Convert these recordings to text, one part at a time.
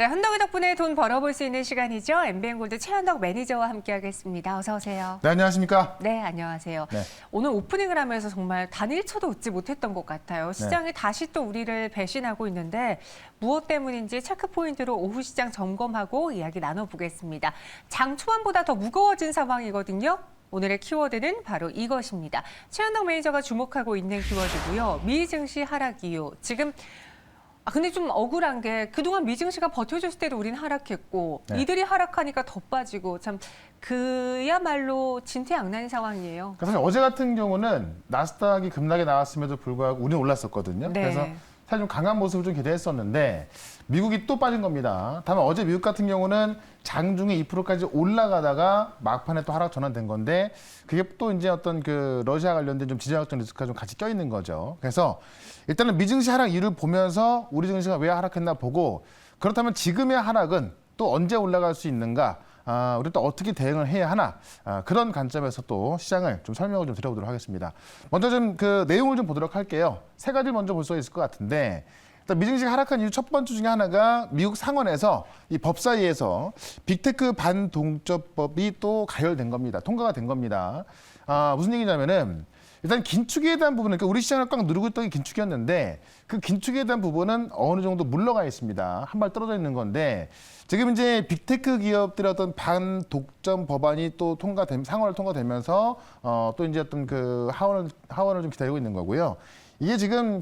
네, 현덕이 덕분에 돈 벌어볼 수 있는 시간이죠. MBN골드 최현덕 매니저와 함께하겠습니다. 어서 오세요. 네, 안녕하십니까? 네, 안녕하세요. 네. 오늘 오프닝을 하면서 정말 단 1초도 웃지 못했던 것 같아요. 시장이 다시 또 우리를 배신하고 있는데 무엇 때문인지 체크포인트로 오후 시장 점검하고 이야기 나눠보겠습니다. 장 초반보다 더 무거워진 상황이거든요. 오늘의 키워드는 바로 이것입니다. 최현덕 매니저가 주목하고 있는 키워드고요. 미 증시 하락 이유. 지금 근데 좀 억울한 게 그동안 미 증시가 버텨줬을 때도 우린 하락했고 이들이 하락하니까 더 빠지고 참 그야말로 진퇴양난 상황이에요. 사실 어제 같은 경우는 나스닥이 급락에 나왔음에도 불구하고 우리는 올랐었거든요. 네. 그래서 사실 좀 강한 모습을 좀 기대했었는데 미국이 또 빠진 겁니다. 다만 어제 미국 같은 경우는 장중에 2%까지 올라가다가 막판에 또 하락 전환된 건데 그게 또 이제 어떤 그 러시아 관련된 좀 지정학적 리스크가 좀 같이 껴있는 거죠. 그래서 일단은 미 증시 하락 이유를 보면서 우리 증시가 왜 하락했나 보고 그렇다면 지금의 하락은 또 언제 올라갈 수 있는가? 우리 또 어떻게 대응을 해야 하나? 그런 관점에서 또 시장을 좀 설명을 좀 드려보도록 하겠습니다. 먼저 좀 그 내용을 좀 보도록 할게요. 세 가지를 먼저 볼 수 있을 것 같은데 일단 미증시가 하락한 이유 첫 번째 중에 하나가 미국 상원에서 이 법사위에서 빅테크 반동적법이 또 가열된 겁니다. 통과가 된 겁니다. 무슨 얘기냐면은 일단 긴축에 대한 부분은 그러니까 우리 시장을 꽉 누르고 있던 게 긴축이었는데 그 긴축에 대한 부분은 어느 정도 물러가 있습니다. 한 발 떨어져 있는 건데 지금 이제 빅테크 기업들의 어떤 반독점 법안이 또 상원을 통과되면서 또 이제 어떤 그 하원을 좀 기다리고 있는 거고요. 이게 지금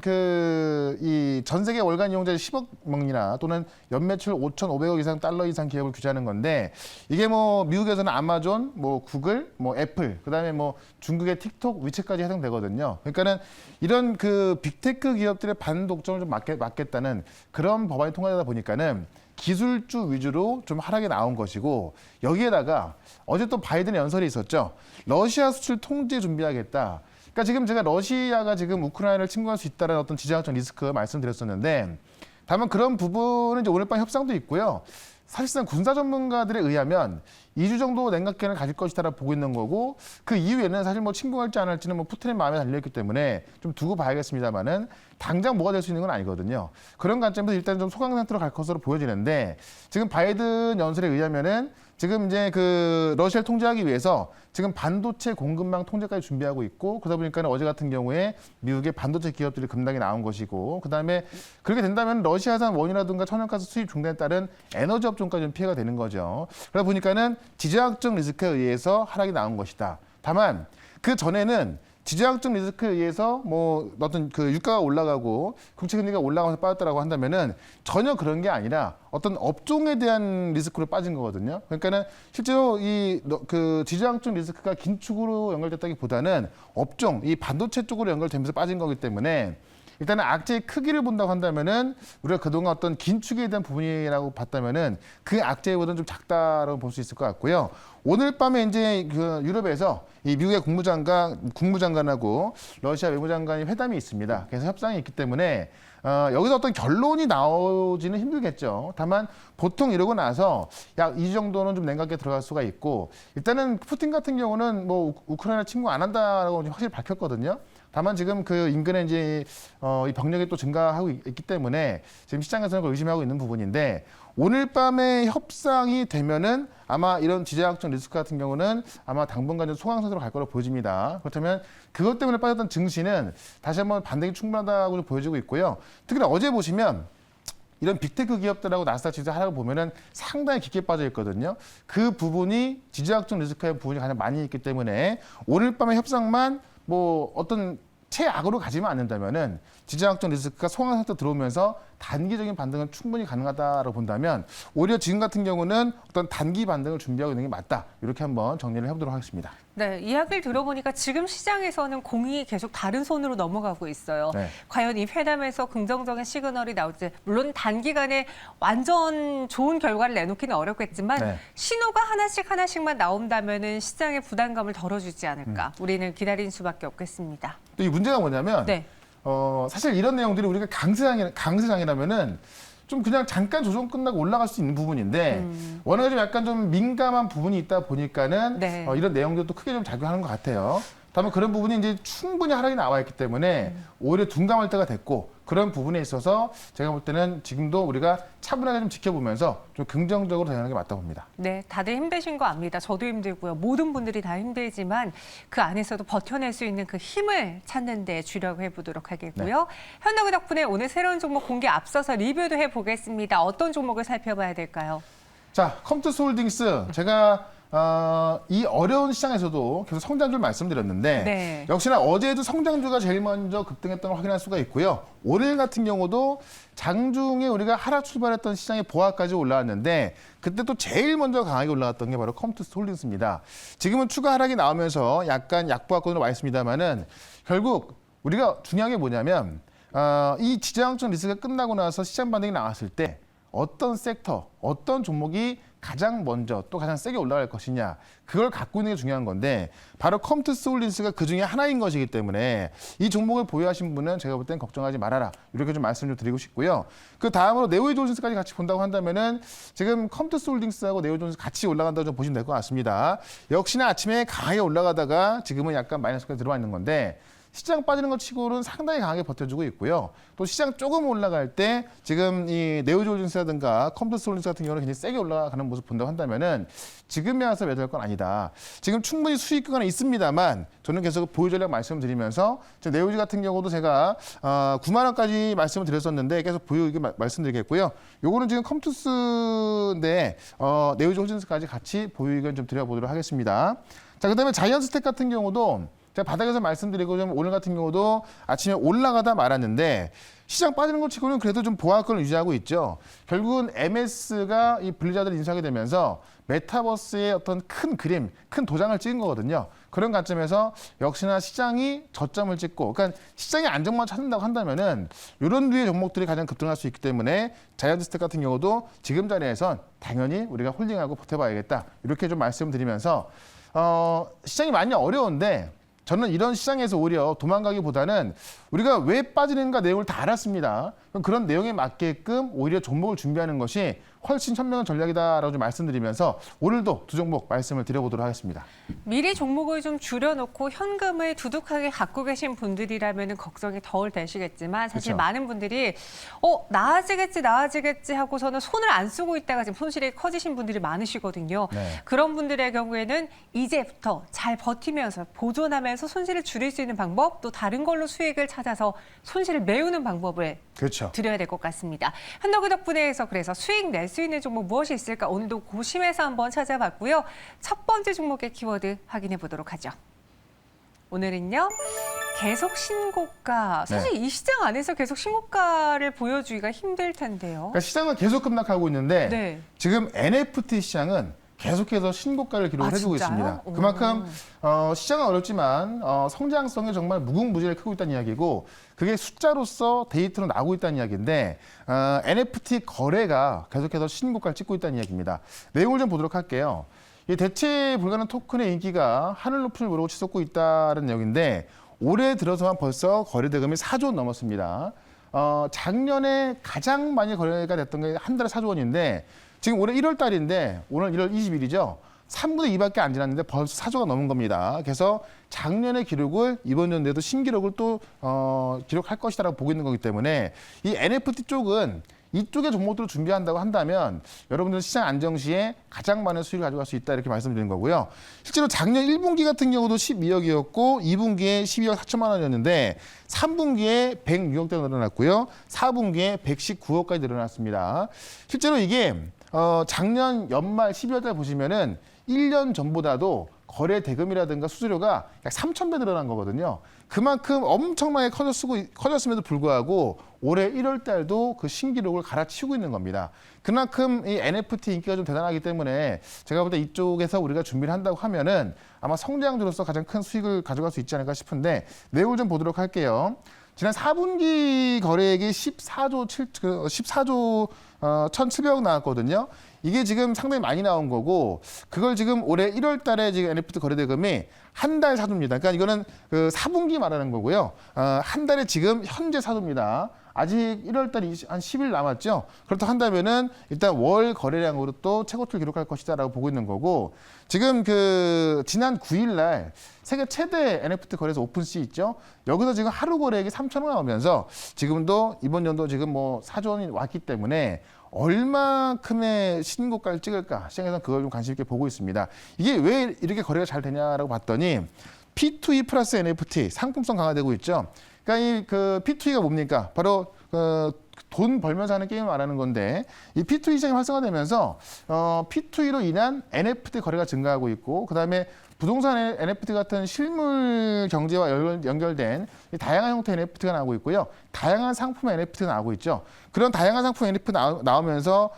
이 전 세계 월간 이용자 10억 명이나 또는 연매출 5,500억 이상 달러 이상 기업을 규제하는 건데 이게 뭐 미국에서는 아마존, 뭐 구글, 뭐 애플, 그다음에 뭐 중국의 틱톡, 위챗까지 해당되거든요. 그러니까는 이런 그 빅테크 기업들의 반독점을 좀 막겠다는 그런 법안이 통과되다 보니까는 기술주 위주로 좀 하락이 나온 것이고 여기에다가 어제 또 바이든 연설이 있었죠. 러시아 수출 통제 준비하겠다. 그러니까 지금 제가 러시아가 지금 우크라이나를 침공할 수 있다는 어떤 지정학적 리스크 말씀드렸었는데 다만 그런 부분은 이제 오늘 밤 협상도 있고요. 사실상 군사 전문가들에 의하면 2주 정도 냉각기간을 가질 것이다라고 보고 있는 거고 그 이후에는 사실 뭐 침공할지 안 할지는 뭐 푸틴의 마음에 달려있기 때문에 좀 두고 봐야겠습니다만은 당장 뭐가 될 수 있는 건 아니거든요. 그런 관점에서 일단 좀 소강 상태로 갈 것으로 보여지는데 지금 바이든 연설에 의하면은 지금 이제 그 러시아를 통제하기 위해서 지금 반도체 공급망 통제까지 준비하고 있고 그러다 보니까 어제 같은 경우에 미국의 반도체 기업들이 급락이 나온 것이고 그다음에 그렇게 된다면 러시아산 원유라든가 천연가스 수입 중단에 따른 에너지 업종까지 좀 피해가 되는 거죠. 그러다 보니까는 지정학적 리스크에 의해서 하락이 나온 것이다. 다만 그 전에는 지정학적 리스크에 의해서 뭐 어떤 그 유가가 올라가고 국채 금리가 올라가서 빠졌다라고 한다면은 전혀 그런 게 아니라 어떤 업종에 대한 리스크로 빠진 거거든요. 그러니까는 실제로 그 지정학적 리스크가 긴축으로 연결됐다기보다는 업종, 이 반도체 쪽으로 연결되면서 빠진 거기 때문에 일단은 악재의 크기를 본다고 한다면은 우리가 그동안 어떤 긴축에 대한 부분이라고 봤다면은 그 악재보다는 좀 작다라고 볼 수 있을 것 같고요. 오늘 밤에 이제 그 유럽에서 이 미국의 국무장관하고 러시아 외무장관이 회담이 있습니다. 그래서 협상이 있기 때문에 여기서 어떤 결론이 나오지는 힘들겠죠. 다만 보통 이러고 나서 약 2주 정도는 좀 냉각기에 들어갈 수가 있고 일단은 푸틴 같은 경우는 뭐 우크라이나 침공 안 한다라고 확실히 밝혔거든요. 다만 지금 그 인근에 이제 이 병력이 또 증가하고 있기 때문에 지금 시장에서는 그걸 의심하고 있는 부분인데 오늘 밤에 협상이 되면은 아마 이런 지정학적 리스크 같은 경우는 아마 당분간 좀 소강 상태로 갈 거로 보여집니다. 그렇다면 그것 때문에 빠졌던 증시는 다시 한번 반등이 충분하다고 보여지고 있고요. 특히나 어제 보시면 이런 빅테크 기업들하고 나스닥 지수 하락을 보면은 상당히 깊게 빠져 있거든요. 그 부분이 지정학적 리스크의 부분이 가장 많이 있기 때문에 오늘 밤에 협상만 뭐 어떤 최악으로 가지만 않는다면은 지정학적 리스크가 소강 상태 들어오면서 단기적인 반등은 충분히 가능하다고 본다면 오히려 지금 같은 경우는 어떤 단기 반등을 준비하고 있는 게 맞다. 이렇게 한번 정리를 해보도록 하겠습니다. 네, 이야기를 들어보니까 지금 시장에서는 공이 계속 다른 손으로 넘어가고 있어요. 네. 과연 이 회담에서 긍정적인 시그널이 나올지 물론 단기간에 완전 좋은 결과를 내놓기는 어렵겠지만 신호가 하나씩만 나온다면은 시장의 부담감을 덜어주지 않을까. 우리는 기다리는 수밖에 없겠습니다. 또 이 문제가 뭐냐면 사실 이런 내용들이 우리가 강세장이라면은 좀 그냥 잠깐 조정 끝나고 올라갈 수 있는 부분인데 워낙에 좀 약간 좀 민감한 부분이 있다 보니까는 이런 내용들도 크게 좀 작용하는 것 같아요. 다만 그런 부분이 이제 충분히 하락이 나와 있기 때문에 오히려 둔감할 때가 됐고 그런 부분에 있어서 제가 볼 때는 지금도 우리가 차분하게 좀 지켜보면서 좀 긍정적으로 대응하는 게 맞다고 봅니다. 네, 다들 힘드신 거 압니다. 저도 힘들고요. 모든 분들이 다 힘들지만 그 안에서도 버텨낼 수 있는 그 힘을 찾는 데 주력을 해보도록 하겠고요. 현덕이 덕분에 오늘 새로운 종목 공개 앞서서 리뷰도 해보겠습니다. 어떤 종목을 살펴봐야 될까요? 자, 컴투스홀딩스 제가 이 어려운 시장에서도 계속 성장주를 말씀드렸는데 네. 역시나 어제도 성장주가 제일 먼저 급등했던 걸 확인할 수가 있고요. 오늘 같은 경우도 장중에 우리가 하락 출발했던 시장의 보합까지 올라왔는데 그때 또 제일 먼저 강하게 올라갔던 게 바로 컴투스홀딩스입니다. 지금은 추가 하락이 나오면서 약간 약보합권으로 와 있습니다만은 결국 우리가 중요한 게 뭐냐면 이 지정학적 리스크가 끝나고 나서 시장 반등이 나왔을 때 어떤 섹터, 어떤 종목이 가장 먼저 또 가장 세게 올라갈 것이냐 그걸 갖고 있는 게 중요한 건데 바로 컴투스홀딩스가 그중에 하나인 것이기 때문에 이 종목을 보유하신 분은 제가 볼 땐 걱정하지 말아라 이렇게 좀 말씀 좀 드리고 싶고요. 그 다음으로 네오존스까지 같이 본다고 한다면은 지금 컴투스홀딩스하고 네오존스 같이 올라간다고 좀 보시면 될 것 같습니다. 역시나 아침에 강하게 올라가다가 지금은 약간 마이너스까지 들어와 있는 건데 시장 빠지는 것 치고는 상당히 강하게 버텨주고 있고요. 또 시장 조금 올라갈 때 지금 이 네오존스라든가 컴투스홀딩스 같은 경우는 굉장히 세게 올라가는 모습 본다고 한다면은 지금에 와서 매도할 건 아니다. 지금 충분히 수익 구간에 있습니다만 저는 계속 보유 전략 말씀드리면서 네오지 같은 경우도 제가 9만 원까지 말씀을 드렸었는데 계속 보유 이게 말씀드리겠고요. 요거는 지금 컴투스인데 네오지 홀딩스까지 같이 보유 의견 좀 드려보도록 하겠습니다. 자, 그다음에 자이언스텍 같은 경우도 제가 바닥에서 말씀드리고 좀 오늘 같은 경우도 아침에 올라가다 말았는데 시장 빠지는 것 치고는 그래도 좀 보합권을 유지하고 있죠. 결국은 MS가 이 분리자들 인수하게 되면서 메타버스의 어떤 큰 그림, 큰 도장을 찍은 거거든요. 그런 관점에서 역시나 시장이 저점을 찍고, 그러니까 시장이 안정만 찾는다고 한다면은 이런 류의 종목들이 가장 급등할 수 있기 때문에 자이언트스텍 같은 경우도 지금 자리에선 당연히 우리가 홀딩하고 버텨봐야겠다. 이렇게 좀 말씀드리면서 시장이 많이 어려운데. 저는 이런 시장에서 오히려 도망가기보다는 우리가 왜 빠지는가 내용을 다 알았습니다. 그런 내용에 맞게끔 오히려 종목을 준비하는 것이 훨씬 현명한 전략이다라고 좀 말씀드리면서 오늘도 두 종목 말씀을 드려보도록 하겠습니다. 미리 종목을 좀 줄여놓고 현금을 두둑하게 갖고 계신 분들이라면 걱정이 덜 되시겠지만 사실 그렇죠. 많은 분들이 나아지겠지 하고서는 손을 안 쓰고 있다가 지금 손실이 커지신 분들이 많으시거든요. 네. 그런 분들의 경우에는 이제부터 잘 버티면서 보존하면서 손실을 줄일 수 있는 방법 또 다른 걸로 수익을 찾아서 손실을 메우는 방법을 그렇죠. 드려야 될 것 같습니다. 현덕이 덕분에서 그래서 수익 낼 수 있는 종목 무엇이 있을까 오늘도 고심해서 한번 찾아봤고요. 첫 번째 종목의 키워드 확인해 보도록 하죠. 오늘은요. 계속 신고가. 사실 이 시장 안에서 계속 신고가를 보여주기가 힘들 텐데요. 그러니까 시장은 계속 급락하고 있는데 네. 지금 NFT 시장은 계속해서 신고가를 기록을 해주고 진짜요? 있습니다. 그만큼 시장은 어렵지만 성장성이 정말 무궁무진하게 크고 있다는 이야기고 그게 숫자로서 데이터로 나오고 있다는 이야기인데 NFT 거래가 계속해서 신고가를 찍고 있다는 이야기입니다. 내용을 좀 보도록 할게요. 이 대체 불가능한 토큰의 인기가 하늘 높이를 모르고 치솟고 있다는 내용인데 올해 들어서만 벌써 거래 대금이 4조 원 넘었습니다. 작년에 가장 많이 거래가 됐던 게 한 달에 4조 원인데 지금 올해 1월 달인데 오늘 1월 20일이죠. 3분의 2밖에 안 지났는데 벌써 4조가 넘은 겁니다. 그래서 작년의 기록을 이번 연도에도 신기록을 또 기록할 것이라고 보고 있는 거기 때문에 이 NFT 쪽은 이쪽의 종목들을 준비한다고 한다면 여러분들 시장 안정 시에 가장 많은 수익을 가져갈 수 있다 이렇게 말씀드리는 거고요. 실제로 작년 1분기 같은 경우도 12억이었고 2분기에 12억 4천만 원이었는데 3분기에 106억대 늘어났고요. 4분기에 119억까지 늘어났습니다. 실제로 이게 작년 연말 12월 달 보시면은 1년 전보다도 거래 대금이라든가 수수료가 약 3,000배 늘어난 거거든요. 그만큼 엄청나게 커졌음에도 불구하고 올해 1월 달도 그 신기록을 갈아치우고 있는 겁니다. 그만큼 이 NFT 인기가 좀 대단하기 때문에 제가 볼 때 이쪽에서 우리가 준비를 한다고 하면은 아마 성장주로서 가장 큰 수익을 가져갈 수 있지 않을까 싶은데 내용을 좀 보도록 할게요. 지난 4분기 거래액이 14조 1,700억 나왔거든요. 이게 지금 상당히 많이 나온 거고 그걸 지금 올해 1월 달에 지금 NFT 거래 대금이 한 달 사도입니다. 그러니까 이거는 그 4분기 말하는 거고요. 한 달에 지금 현재 사도입니다. 아직 1월 달이 한 10일 남았죠. 그렇다 한다면은 일단 월 거래량으로 또 최고치를 기록할 것이다라고 보고 있는 거고 지금 그 지난 9일 날 세계 최대 NFT 거래소 오픈시 있죠. 여기서 지금 하루 거래액이 3천억 나오면서 지금도 이번 연도 지금 뭐 4조 원이 왔기 때문에 얼마큼의 신고가를 찍을까 시장에서는 그걸 좀 관심 있게 보고 있습니다. 이게 왜 이렇게 거래가 잘 되냐라고 봤더니 P2E 플러스 NFT 상품성 강화되고 있죠. 그러니까 이 그 P2E가 뭡니까? 바로 돈 벌면서 하는 게임을 말하는 건데 이 P2E 시장이 활성화되면서 P2E로 인한 NFT 거래가 증가하고 있고 그다음에 부동산 NFT 같은 실물 경제와 연결된 다양한 형태의 NFT가 나오고 있고요. 다양한 상품 NFT가 나오고 있죠. 그런 다양한 상품 NFT 나오면서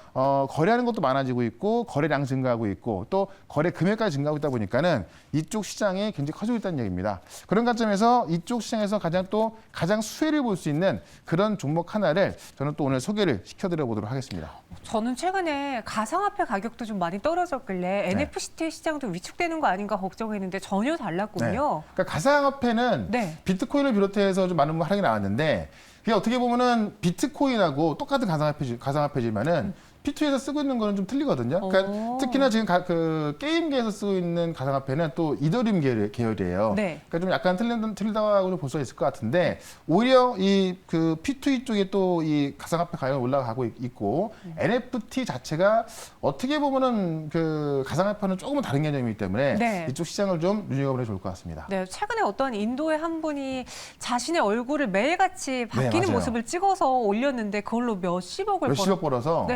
거래하는 것도 많아지고 있고 거래량 증가하고 있고 또 거래 금액까지 증가하고 있다 보니까는 이쪽 시장이 굉장히 커지고 있다는 얘기입니다. 그런 관점에서 이쪽 시장에서 가장 수혜를 볼 수 있는 그런 종목 하나를 저는 또 오늘 소개를 시켜드려 보도록 하겠습니다. 저는 최근에 가상화폐 가격도 좀 많이 떨어졌길래 NFT 시장도 위축되는 거 아닌가 걱정했는데 전혀 달랐군요. 그러니까 가상화폐는 비트코인을 비롯해서 좀 많은 하락이 나왔는데 그게 어떻게 보면은 비트코인하고 똑같은 가상화폐지만은 P2에서 쓰고 있는 거는 좀 틀리거든요. 그러니까 특히나 지금 그 게임계에서 쓰고 있는 가상화폐는 또 이더리움 계열이에요. 그러니까 좀 약간 틀리다고 볼 수가 있을 것 같은데 오히려 이 그 P2E 쪽에 또 이 가상화폐 가격이 올라가고 있고 NFT 자체가 어떻게 보면은 그 가상화폐는 조금은 다른 개념이기 때문에 이쪽 시장을 좀 눈여겨보면 좋을 것 같습니다. 네, 최근에 어떤 인도의 한 분이 자신의 얼굴을 매일같이 바뀌는 모습을 찍어서 올렸는데 그걸로 몇십억 벌어서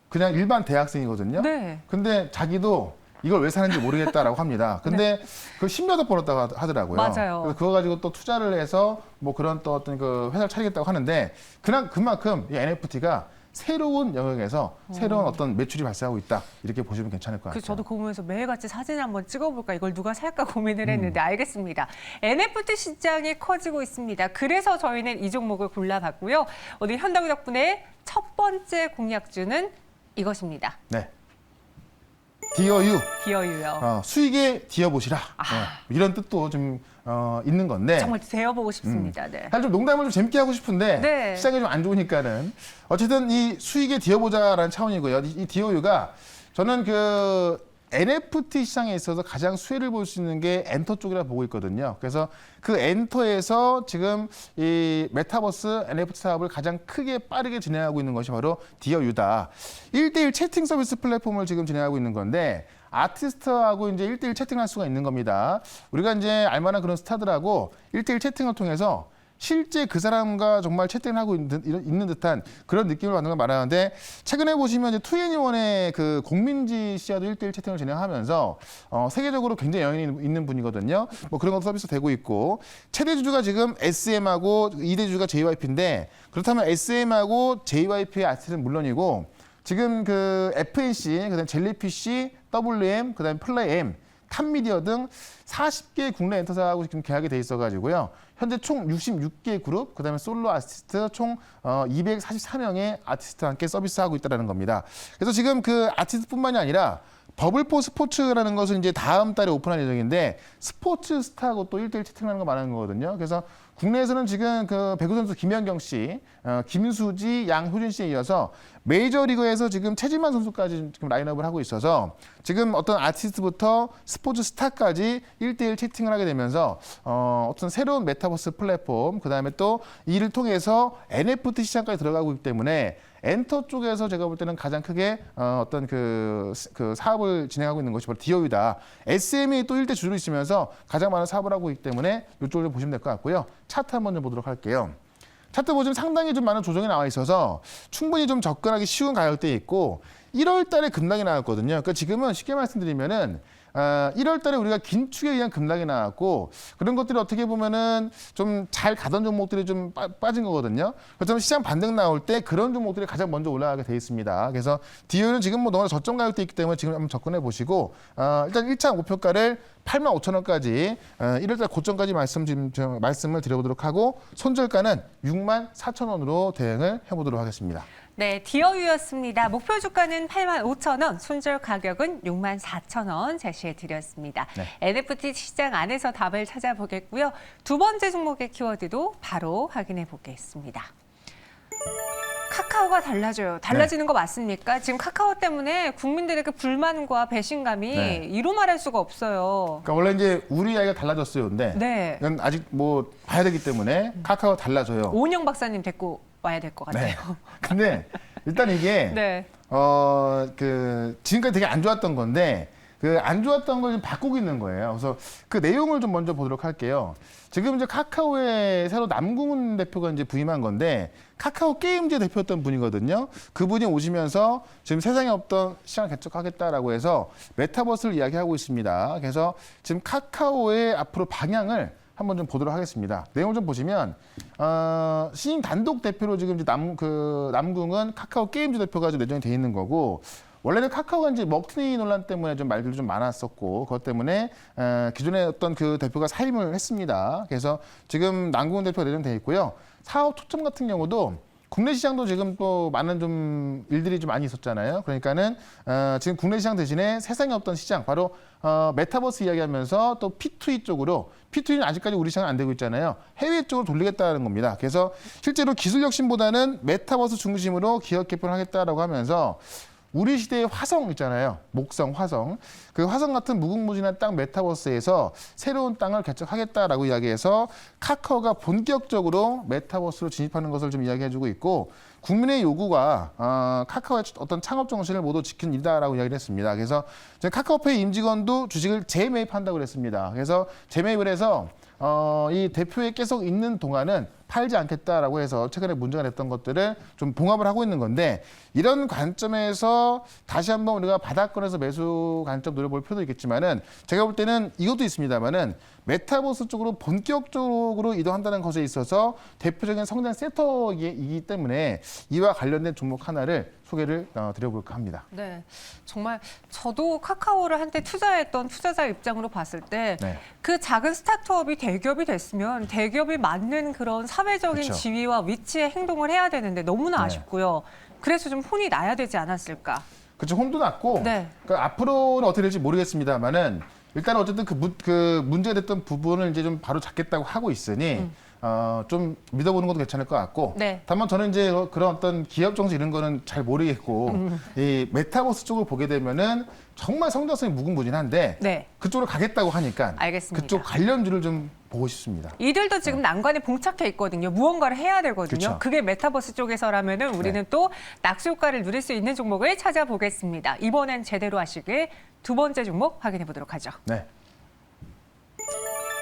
그냥 일반 대학생이거든요. 근데 자기도 이걸 왜 사는지 모르겠다라고 합니다. 근데 그 10몇억 벌었다고 하더라고요. 맞아요. 그래서 그거 가지고 또 투자를 해서 뭐 그런 또 어떤 그 회사를 차리겠다고 하는데 그만큼 이 NFT가 새로운 영역에서 새로운 어떤 매출이 발생하고 있다. 이렇게 보시면 괜찮을 것 같아요. 저도 그거 보면서 매일같이 사진을 한번 찍어볼까 이걸 누가 살까 고민을 했는데 알겠습니다. NFT 시장이 커지고 있습니다. 그래서 저희는 이 종목을 골라봤고요. 오늘 현덕이 덕분에 첫 번째 공략주는 이것입니다. 네. 디어유. 디어유요. 수익에 디어보시라. 이런 뜻도 좀 있는 건데. 정말 되어보고 싶습니다. 사실 좀 농담을 좀 재밌게 하고 싶은데 시장이 좀 안 좋으니까는 어쨌든 이 수익에 디어보자라는 차원이고요. 이 디어유가 저는 그 NFT 시장에 있어서 가장 수혜를 볼 수 있는 게 엔터 쪽이라 보고 있거든요. 그래서 그 엔터에서 지금 이 메타버스 NFT 사업을 가장 크게 빠르게 진행하고 있는 것이 바로 디어유다. 1대1 채팅 서비스 플랫폼을 지금 진행하고 있는 건데 아티스트하고 이제 1대1 채팅할 수가 있는 겁니다. 우리가 이제 알만한 그런 스타들하고 1대1 채팅을 통해서 실제 그 사람과 정말 채팅을 하고 있는 듯한 그런 느낌을 받는 걸 말하는데 최근에 보시면 이제 2NE1의 그 공민지 씨와도 1대1 채팅을 진행하면서 세계적으로 굉장히 영향이 있는 분이거든요. 뭐 그런 것도 서비스 되고 있고 최대 주주가 지금 SM하고 2대 주주가 JYP인데 그렇다면 SM하고 JYP의 아티스트는 물론이고 지금 그 FNC, 그다음 젤리피쉬, WM, 그다음 플레이엠, 탑미디어 등 40개 국내 엔터사하고 지금 계약이 돼 있어가지고요. 현재 총 66개 그룹, 그다음에 솔로 아티스트 총 244명의 아티스트와 함께 서비스하고 있다는 겁니다. 그래서 지금 그 아티스트뿐만이 아니라 버블포 스포츠라는 것을 이제 다음 달에 오픈할 예정인데 스포츠 스타하고 또 1대1 채팅하는 거 말하는 거거든요. 그래서 국내에서는 지금 그 배구 선수 김연경 씨, 김수지, 양효진 씨에 이어서 메이저리그에서 지금 최지만 선수까지 지금 라인업을 하고 있어서 지금 어떤 아티스트부터 스포츠 스타까지 1대1 채팅을 하게 되면서 어떤 새로운 메타버스 플랫폼, 그다음에 또 이를 통해서 NFT 시장까지 들어가고 있기 때문에 엔터 쪽에서 제가 볼 때는 가장 크게 어떤 그 사업을 진행하고 있는 것이 바로 디어유다. SM이 또 1대 주주로 있으면서 가장 많은 사업을 하고 있기 때문에 이쪽을 좀 보시면 될 것 같고요. 차트 한번 좀 보도록 할게요. 차트 보시면 상당히 좀 많은 조정이 나와 있어서 충분히 좀 접근하기 쉬운 가격대에 있고 1월 달에 급락이 나왔거든요. 그러니까 지금은 쉽게 말씀드리면은 1월 달에 우리가 긴축에 의한 급락이 나왔고 그런 것들이 어떻게 보면은 좀 잘 가던 종목들이 좀 빠진 거거든요. 그렇다면 시장 반등 나올 때 그런 종목들이 가장 먼저 올라가게 돼 있습니다. 그래서 디오는 지금 뭐 너무나 저점 가격대 있기 때문에 지금 한번 접근해 보시고 일단 1차 목표가를 85,000원까지 1월 달 고점까지 말씀을 드려보도록 하고 손절가는 64,000원으로 대응을 해보도록 하겠습니다. 네, 디어유였습니다. 목표 주가는 85,000원, 손절 가격은 64,000원 제시해드렸습니다. NFT 시장 안에서 답을 찾아보겠고요. 두 번째 종목의 키워드도 바로 확인해 보겠습니다. 카카오가 달라져요. 달라지는 거 맞습니까? 지금 카카오 때문에 국민들의 그 불만과 배신감이 네. 이루 말할 수가 없어요. 그러니까 원래 이제 우리 아이가 달라졌어요. 근데 네. 이건 아직 뭐 봐야 되기 때문에 카카오 달라져요. 오은영 박사님 데리고 와야 될 것 같아요. 네. 근데 일단 이게 네. 지금까지 되게 안 좋았던 건데 그 안 좋았던 걸 좀 바꾸고 있는 거예요. 그래서 그 내용을 좀 먼저 보도록 할게요. 지금 이제 카카오에 새로 남궁훈 대표가 이제 부임한 건데 카카오 게임즈 대표였던 분이거든요. 그분이 오시면서 지금 세상에 없던 시장을 개척하겠다라고 해서 메타버스를 이야기하고 있습니다. 그래서 지금 카카오의 앞으로 방향을 한번 좀 보도록 하겠습니다. 내용을 좀 보시면 신임 단독 대표로 지금 이제 남궁은 카카오 게임즈 대표가 좀 내정이 돼 있는 거고 원래는 카카오가 이제 먹튀 논란 때문에 좀 말들이 좀 많았었고 그것 때문에 기존에 어떤 그 대표가 사임을 했습니다. 그래서 지금 남궁은 대표가 내정돼 있고요. 사업 초점 같은 경우도 국내 시장도 지금 또 많은 좀 일들이 좀 많이 있었잖아요. 그러니까는 지금 국내 시장 대신에 세상에 없던 시장, 바로 메타버스 이야기하면서 또 P2E 쪽으로, P2E는 아직까지 우리 시장은 안 되고 있잖아요. 해외 쪽으로 돌리겠다는 겁니다. 그래서 실제로 기술 혁신보다는 메타버스 중심으로 기업 개편을 하겠다라고 하면서 우리 시대의 화성 있잖아요. 목성, 화성. 그 화성 같은 무궁무진한 땅 메타버스에서 새로운 땅을 개척하겠다라고 이야기해서 카카오가 본격적으로 메타버스로 진입하는 것을 좀 이야기해주고 있고 국민의 요구가 카카오의 어떤 창업 정신을 모두 지킨 일이다라고 이야기를 했습니다. 그래서 카카오페이 임직원도 주식을 재매입한다고 그랬습니다. 그래서 재매입을 해서 이 대표에 계속 있는 동안은 팔지 않겠다라고 해서 최근에 문제가 됐던 것들을 좀 봉합을 하고 있는 건데 이런 관점에서 다시 한번 우리가 바닥권에서 매수 관점 노려볼 필요도 있겠지만은 제가 볼 때는 이것도 있습니다만은 메타버스 쪽으로 본격적으로 이동한다는 것에 있어서 대표적인 성장 섹터이기 때문에 이와 관련된 종목 하나를 소개를 드려볼까 합니다. 네, 정말 저도 카카오를 한때 투자했던 투자자 입장으로 봤을 때 그 네. 작은 스타트업이 대기업이 됐으면 대기업이 맞는 그런 사회적인 그렇죠. 지위와 위치에 행동을 해야 되는데 너무나 네. 아쉽고요. 그래서 좀 혼이 나야 되지 않았을까. 그렇죠. 혼도 났고 네. 그러니까 앞으로는 어떻게 될지 모르겠습니다만은 일단 어쨌든 그 문제가 됐던 부분을 이제 좀 바로 잡겠다고 하고 있으니 좀 믿어보는 것도 괜찮을 것 같고 네. 다만 저는 이제 그런 어떤 기업 정책 이런 거는 잘 모르겠고 이 메타버스 쪽을 보게 되면은 정말 성장성이 무궁무진한데 네. 그쪽으로 가겠다고 하니까 알겠습니다. 그쪽 관련주를 좀 보고 싶습니다. 이들도 지금 난관에 봉착해 있거든요. 무언가를 해야 되거든요. 그쵸. 그게 메타버스 쪽에서라면은 우리는 또 낙수 효과를 누릴 수 있는 종목을 찾아보겠습니다. 이번엔 제대로 하시길 두 번째 종목 확인해 보도록 하죠. 네.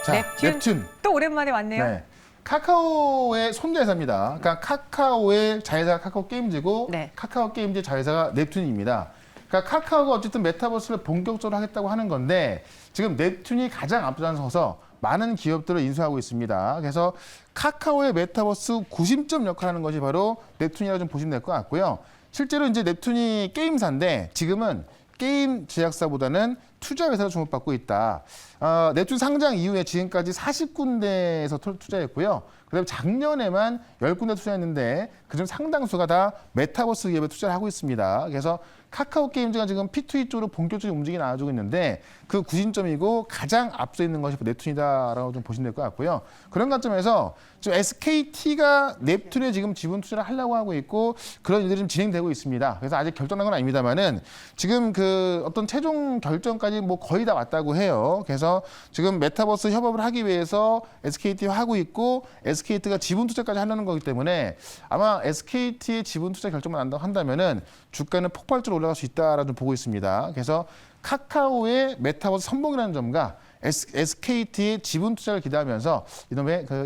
자, 넵튠. 또 오랜만에 왔네요. 네. 카카오의 손자회사입니다. 그러니까 카카오의 자회사가 카카오 게임즈고 네. 카카오 게임즈 자회사가 넵튠입니다. 그러니까 카카오가 어쨌든 메타버스를 본격적으로 하겠다고 하는 건데 지금 넵튠이 가장 앞장서서 많은 기업들을 인수하고 있습니다. 그래서 카카오의 메타버스 구심점 역할을 하는 것이 바로 넵튠이라고 좀 보시면 될 것 같고요. 실제로 이제 넵튠이 게임사인데 지금은 게임 제작사보다는 투자회사로 주목받고 있다. 넵튠 상장 이후에 지금까지 40군데에서 투자했고요. 그다음에 작년에만 10군데 투자했는데 그중 상당수가 다 메타버스 기업에 투자를 하고 있습니다. 그래서 카카오 게임즈가 지금 P2E 쪽으로 본격적인 움직임이 나와주고 있는데 그 구심점이고 가장 앞서 있는 것이 넵튠이다라고 좀 보시면 될 것 같고요. 그런 관점에서 지금 SKT가 넵튠에 지금 지분 투자를 하려고 하고 있고 그런 일들이 좀 진행되고 있습니다. 그래서 아직 결정난 건 아닙니다만은 지금 그 어떤 최종 결정까지 뭐 거의 다 왔다고 해요. 그래서 지금 메타버스 협업을 하기 위해서 SKT와 하고 있고 SKT가 지분 투자까지 하려는 거기 때문에 아마 SKT의 지분 투자 결정만 난다고 한다면은 주가는 폭발적으로 올라갈 수 있다라고 보고 있습니다. 그래서 카카오의 메타버스 선봉이라는 점과 SKT의 지분 투자를 기대하면서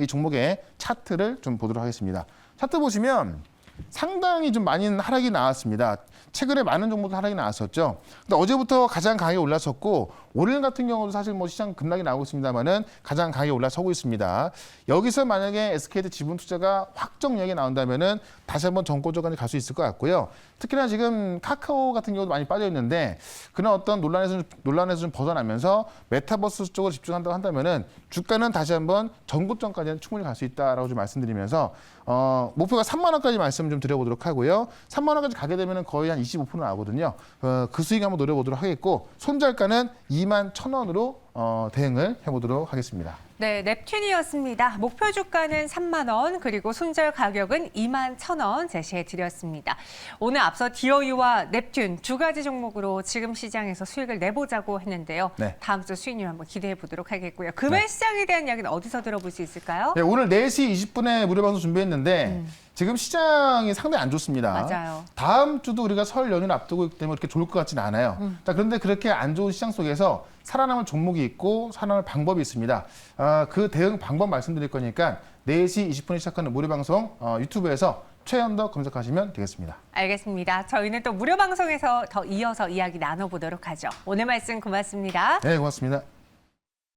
이 종목의 차트를 좀 보도록 하겠습니다. 차트 보시면 상당히 좀 많이 하락이 나왔습니다. 최근에 많은 종목들 하락이 나왔었죠. 근데 어제부터 가장 강하게 올라섰고 오늘 같은 경우도 사실 뭐 시장 급락이 나오고 있습니다만은 가장 강하게 올라서고 있습니다. 여기서 만약에 SKT 지분 투자가 확정 이야기 나온다면은 다시 한번 정고저간이 갈 수 있을 것 같고요. 특히나 지금 카카오 같은 경우도 많이 빠져 있는데 그런 어떤 논란에서 좀 벗어나면서 메타버스 쪽으로 집중한다고 한다면은 주가는 다시 한번 전고점까지는 충분히 갈 수 있다라고 좀 말씀드리면서 목표가 3만 원까지 말씀 좀 드려보도록 하고요. 3만 원까지 가게 되면은 거의 한 25% 나오거든요. 그 수익 한번 노려보도록 하겠고 손절가는 2만 1,000원으로 대응을 해보도록 하겠습니다. 네, 넵튠이었습니다. 목표 주가는 3만 원, 그리고 손절 가격은 2만 1,000원 제시해 드렸습니다. 오늘 앞서 디어유와 넵튠 두 가지 종목으로 지금 시장에서 수익을 내보자고 했는데요. 네. 다음 주 수익률 한번 기대해 보도록 하겠고요. 금일 시장에 대한 이야기는 어디서 들어볼 수 있을까요? 네, 오늘 4시 20분에 무료 방송 준비했는데 지금 시장이 상당히 안 좋습니다. 맞아요. 다음 주도 우리가 설 연휴를 앞두고 있기 때문에 그렇게 좋을 것 같지는 않아요. 자, 그런데 그렇게 안 좋은 시장 속에서 살아남을 종목이 있고 살아남을 방법이 있습니다. 그 대응 방법 말씀드릴 거니까 4시 20분에 시작하는 무료 방송 유튜브에서 최현덕 검색하시면 되겠습니다. 알겠습니다. 저희는 또 무료 방송에서 더 이어서 이야기 나눠보도록 하죠. 오늘 말씀 고맙습니다. 네, 고맙습니다.